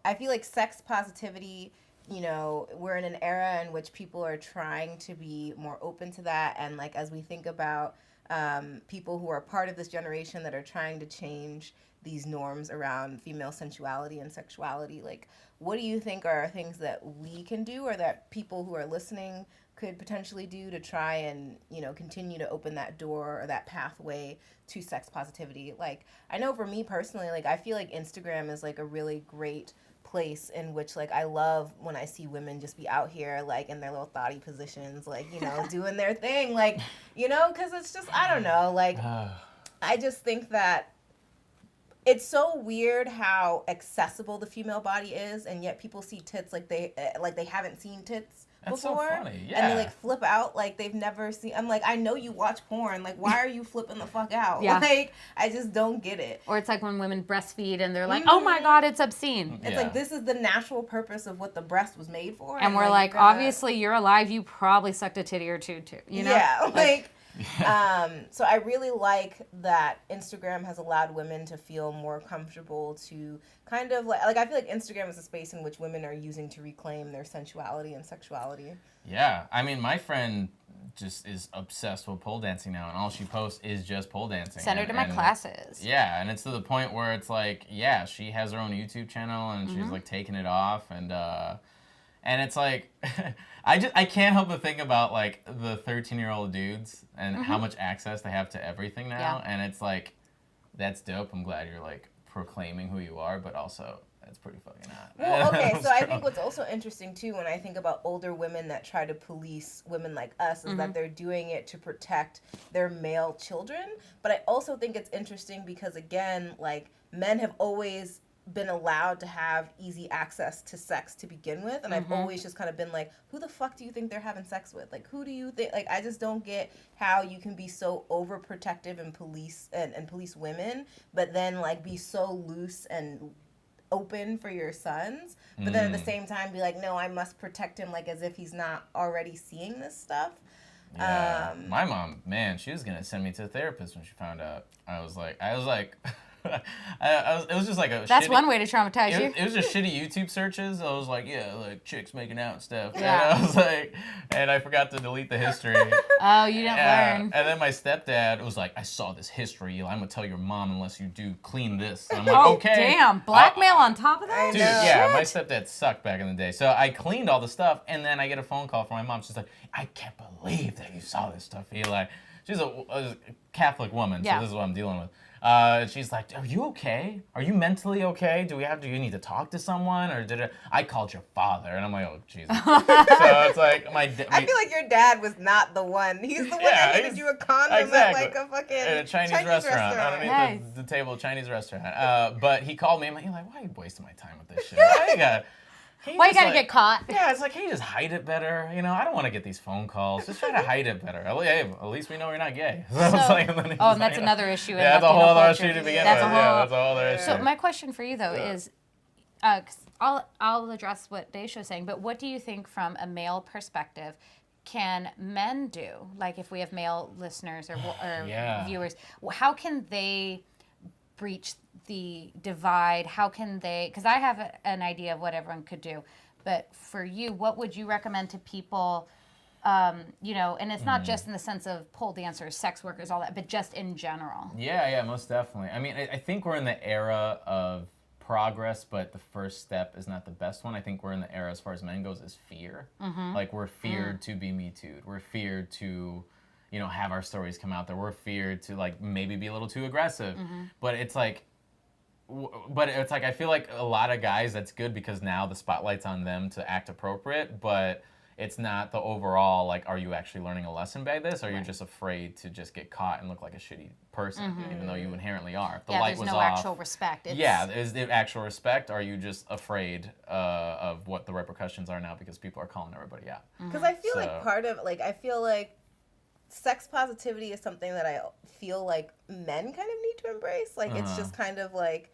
I feel like sex positivity, you know, we're in an era in which people are trying to be more open to that. And like, as we think about people who are part of this generation that are trying to change these norms around female sensuality and sexuality, like, what do you think are things that we can do or that people who are listening could potentially do to try and, you know, continue to open that door or that pathway to sex positivity? Like, I know for me personally, like, I feel like Instagram is like a really great place in which, like, I love when I see women just be out here, like, in their little thotty positions, like, you know, doing their thing, like, you know, because it's just, I don't know, like, I just think that it's so weird how accessible the female body is, and yet people see tits like they haven't seen tits before. That's so funny, yeah. And they like flip out like they've never seen. I'm like, I know you watch porn. Like, why are you flipping the fuck out? Yeah. Like, I just don't get it. Or it's like when women breastfeed and they're like, oh my God, it's obscene. It's like, this is the natural purpose of what the breast was made for. And we're like, obviously you're alive. You probably sucked a titty or two too. You know? Yeah, like. So I really like that Instagram has allowed women to feel more comfortable to kind of like I feel like Instagram is a space in which women are using to reclaim their sensuality and sexuality. Yeah, I mean, my friend just is obsessed with pole dancing now, and all she posts is just pole dancing. Send her to my classes. Yeah, and it's to the point where it's like, yeah, she has her own YouTube channel, and she's like taking it off, and it's like, I can't help but think about like the 13-year-old dudes and how much access they have to everything now, and it's like, that's dope. I'm glad you're like proclaiming who you are, but also that's pretty fucking hot. Well, okay, so I think what's also interesting too when I think about older women that try to police women like us is that they're doing it to protect their male children. But I also think it's interesting because, again, like, men have always been allowed to have easy access to sex to begin with, and I've always just kind of been like, who the fuck do you think they're having sex with? Like, who do you think? Like, I just don't get how you can be so overprotective and police women, but then like be so loose and open for your sons, but then at the same time be like, no, I must protect him, like as if he's not already seeing this stuff. Yeah. My mom, man, she was gonna send me to a therapist when she found out. I was like it was just like a That's shitty, one way to traumatize you. It was just shitty YouTube searches. I was like, yeah, like chicks making out and stuff. Yeah. And I was like, and I forgot to delete the history. Oh, you didn't learn. And then my stepdad was like, I saw this history, Eli. I'm gonna tell your mom unless you do clean this. And I'm like, Oh, okay. damn. Blackmail on top of that? Dude, yeah, my stepdad sucked back in the day. So I cleaned all the stuff, and then I get a phone call from my mom. She's like, I can't believe that you saw this stuff, Eli. She's a Catholic woman, so this is what I'm dealing with. She's like, are you okay? Are you mentally okay? Do you need to talk to someone? Or I called your father. And I'm like, oh, Jesus. So it's like, I feel like your dad was not the one. He's the one that handed you a condom at like a fucking a Chinese restaurant. Underneath the table, Chinese restaurant. But he called me. I'm like, why are you wasting my time with this shit? Why you gotta get caught? Yeah, it's like, can you just hide it better? You know, I don't want to get these phone calls. Just try to hide it better. At least we know you're not gay. And that's another issue. Yeah, that's a whole other issue to begin with. That's a whole other issue. So my question for you, though, is, 'cause I'll address what Daysha's saying, but what do you think from a male perspective can men do? Like, if we have male listeners or viewers, how can they breach the divide? How can they, because I have an idea of what everyone could do, but for you, what would you recommend to people, you know, and it's not just in the sense of pole dancers, sex workers, all that, but just in general? Yeah, most definitely. I mean, I think we're in the era of progress, but the first step is not the best one. I think we're in the era, as far as men goes, is fear. Like, we're feared to be Me Too'd. We're feared to, you know, have our stories come out there. We're feared to, like, maybe be a little too aggressive. But it's like, I feel like a lot of guys, that's good because now the spotlight's on them to act appropriate, but it's not the overall, like, are you actually learning a lesson by this, or are you just afraid to just get caught and look like a shitty person, even though you inherently are? If the light was there's no off, actual respect. is it actual respect, or are you just afraid of what the repercussions are now because people are calling everybody out? Because I feel like part of, like, I feel like sex positivity is something that I feel like men kind of need to embrace. Like, it's just kind of like,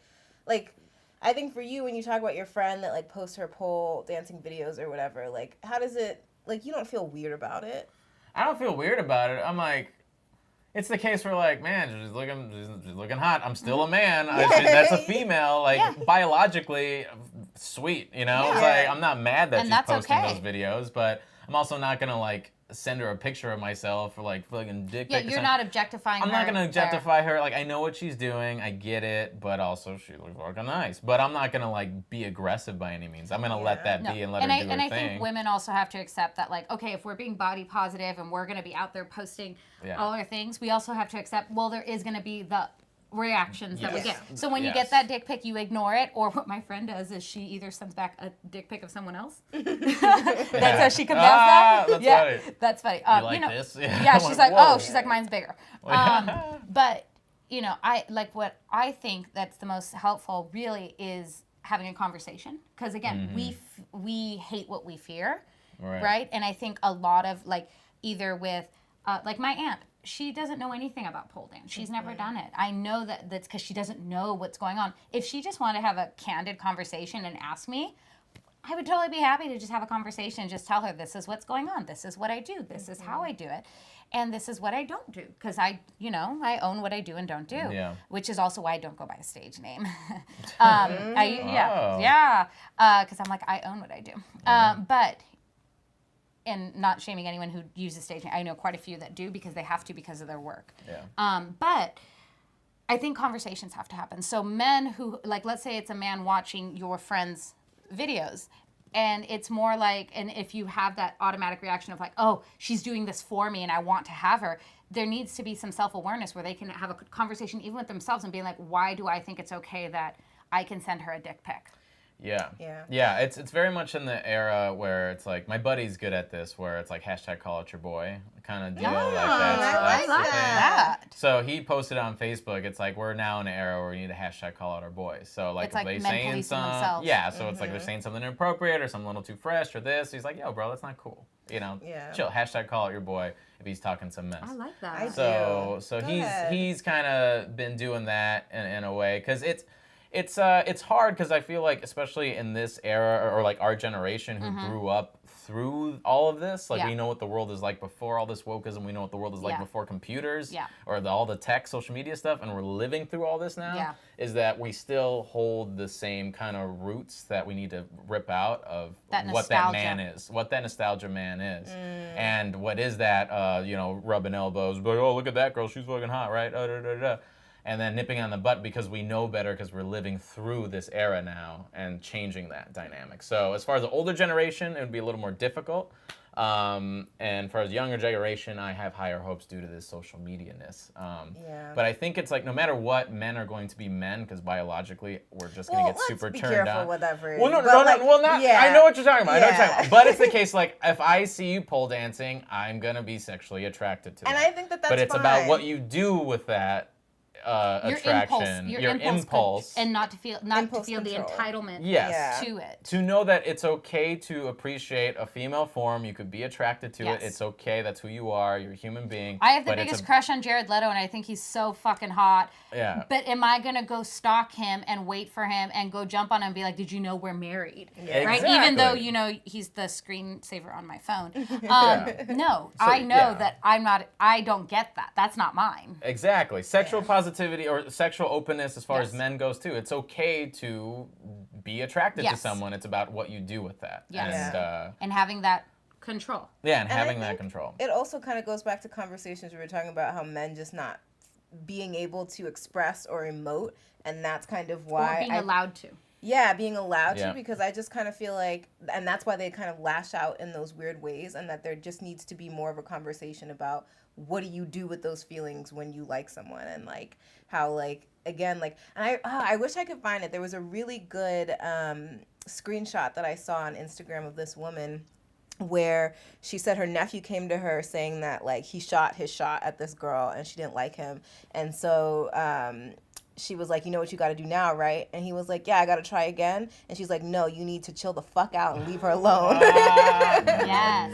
I think for you, when you talk about your friend that, like, posts her pole dancing videos or whatever, like, how does it, like, you don't feel weird about it? I don't feel weird about it. I'm like, it's the case where, like, man, she's looking hot. I'm still a man. That's a female. Like, biologically, sweet, you know? Yeah. It's like, I'm not mad that And she's that's posting okay. those videos, but I'm also not gonna like send her a picture of myself or like fucking dick Yeah, pic or you're something. not objectifying I'm her. not gonna there. objectify her. Like, I know what she's doing, I get it, but also she looks fucking nice. But I'm not gonna like be aggressive by any means. I'm gonna let that be and let her do her and I thing. think women also have to accept that, like, okay, if we're being body positive and we're gonna be out there posting all our things, we also have to accept, well, there is gonna be the reactions that we get. So when you get that dick pic, you ignore it, or what my friend does is she either sends back a dick pic of someone else. That's how she compounds that. That's yeah, funny. that's funny. You like this? Yeah, she's like, whoa. oh, she's like, mine's bigger. But you know, I like what I think that's the most helpful really is having a conversation, because again, we hate what we fear, right? And I think a lot of like either with like my aunt, she doesn't know anything about pole dance. She's never done it. I know that's because she doesn't know what's going on. If she just wanted to have a candid conversation and ask me, I would totally be happy to just have a conversation and just tell her, this is what's going on. This is what I do. This is how I do it. And this is what I don't do. Because I own what I do and don't do. Yeah. Which is also why I don't go by a stage name. Because I'm like, I own what I do. But... and not shaming anyone who uses stage name. I know quite a few that do because they have to because of their work. Yeah. But I think conversations have to happen. So men who, like, let's say it's a man watching your friend's videos, and it's more like, and if you have that automatic reaction of like, oh, she's doing this for me and I want to have her, there needs to be some self-awareness where they can have a conversation even with themselves and being like, why do I think it's okay that I can send her a dick pic? Yeah. It's very much in the era where it's like my buddy's good at this, where it's like hashtag call out your boy kind of deal. Like that's the thing. So he posted on Facebook. It's like we're now in an era where we need to hashtag call out our boys. So like it's if like they men saying policing some, themselves. So it's like they're saying something inappropriate or something a little too fresh or this. He's like, yo, bro, that's not cool. You know, chill. Hashtag call out your boy if he's talking some mess. I like that. So he's kind of been doing that in a way because it's hard because I feel like, especially in this era or like our generation who grew up through all of this, like we know what the world is like before all this wokeism, we know what the world is like before computers or all the tech, social media stuff, and we're living through all this now, is that we still hold the same kind of roots that we need to rip out of what that man is, what that nostalgia man is. And what is that, rubbing elbows, but oh, look at that girl, she's fucking hot, right? And then nipping on the butt because we know better because we're living through this era now and changing that dynamic. So as far as the older generation, it would be a little more difficult. And for the younger generation, I have higher hopes due to this social media-ness. But I think it's like no matter what, men are going to be men because biologically we're just going to get super turned on. With that phrase. Well, no, I know what you're talking about. I know what you're talking about. But it's the case like if I see you pole dancing, I'm going to be sexually attracted to and that. I think that's But it's fine. about what you do with that. Attraction, your impulse, and not to feel the entitlement to it. To know that it's okay to appreciate a female form, you could be attracted to it. It's okay. That's who you are. You're a human being. I have the biggest crush on Jared Leto, and I think he's so fucking hot. Yeah. But am I gonna go stalk him and wait for him and go jump on him and be like, "Did you know we're married?" Yeah. Right? Exactly. Even though he's the screensaver on my phone. No, I know that I'm not. I don't get that. That's not mine. Exactly. Sexual positivity or sexual openness, as far as men goes too. It's okay to be attracted to someone. It's about what you do with that. And having that control. Yeah, and having that control. It also kind of goes back to conversations we were talking about how men just not being able to express or emote, and that's kind of why or being allowed to. Yeah, being allowed to, because I just kind of feel like, and that's why they kind of lash out in those weird ways, and that there just needs to be more of a conversation about what do you do with those feelings when you like someone, and like how like again like, and I wish I could find it. There was a really good screenshot that I saw on Instagram of this woman where she said her nephew came to her saying that like he shot his shot at this girl and she didn't like him, and so she was like, you know what you got to do now, right? And he was like, yeah, I got to try again. And she's like, no, you need to chill the fuck out and leave her alone. Yes.